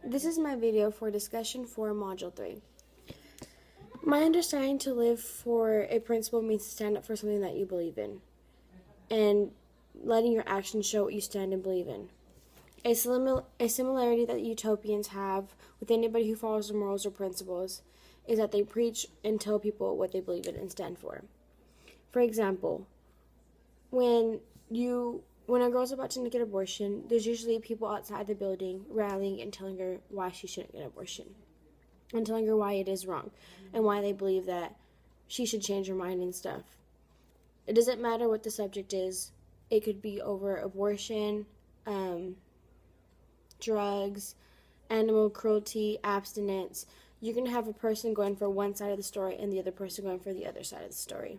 This is my video for discussion for Module 3. My understanding to live for a principle means to stand up for something that you believe in, and letting your actions show what you stand and believe in. A similarity that utopians have with anybody who follows their morals or principles is that they preach and tell people what they believe in and stand for. For example, when a girl's about to get an abortion, there's usually people outside the building rallying and telling her why she shouldn't get an abortion, and telling her why it is wrong, and why they believe that she should change her mind and stuff. It doesn't matter what the subject is. It could be over abortion, drugs, animal cruelty, abstinence. You can have a person going for one side of the story and the other person going for the other side of the story.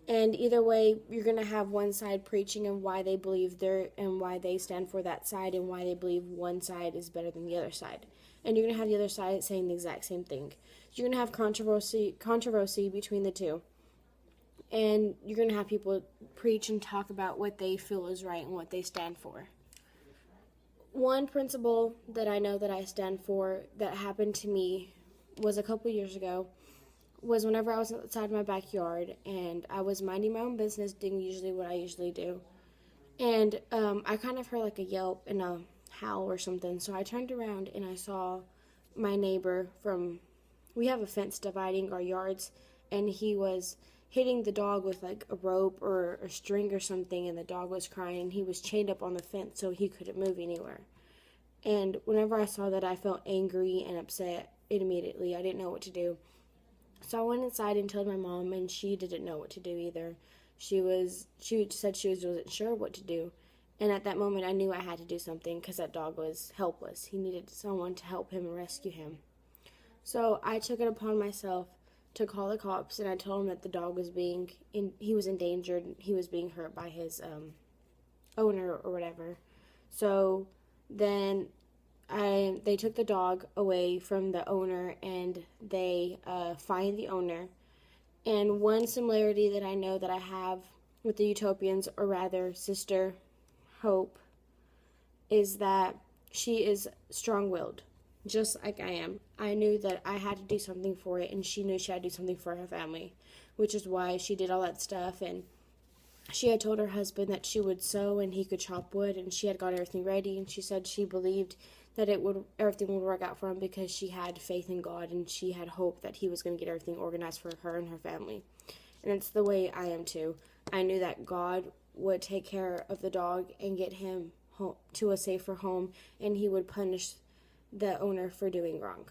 And either way, you're going to have one side preaching and why they believe and why they stand for that side and why they believe one side is better than the other side. And you're going to have the other side saying the exact same thing. You're going to have controversy between the two. And you're going to have people preach and talk about what they feel is right and what they stand for. One principle that I know that I stand for that happened to me was a couple years ago. Was whenever I was outside my backyard and I was minding my own business, doing usually what I usually do. And I kind of heard like a yelp and a howl or something. So I turned around and I saw my neighbor we have a fence dividing our yards, and he was hitting the dog with like a rope or a string or something, and the dog was crying, and he was chained up on the fence so he couldn't move anywhere. And whenever I saw that, I felt angry and upset immediately. I didn't know what to do. So I went inside and told my mom, and she didn't know what to do either. She said she wasn't sure what to do. And at that moment, I knew I had to do something because that dog was helpless. He needed someone to help him and rescue him. So I took it upon myself to call the cops, and I told him that the dog was he was endangered. He was being hurt by his owner or whatever. So then they took the dog away from the owner, and they fined the owner. And one similarity that I know that I have with the utopians, or rather Sister Hope, is that she is strong-willed, just like I am. I knew that I had to do something for it, and she knew she had to do something for her family, which is why she did all that stuff. And she had told her husband that she would sew and he could chop wood, and she had got everything ready, and she said she believed that everything would work out for him because she had faith in God, and she had hope that he was going to get everything organized for her and her family. And it's the way I am too. I knew that God would take care of the dog and get him home, to a safer home, and he would punish the owner for doing wrong.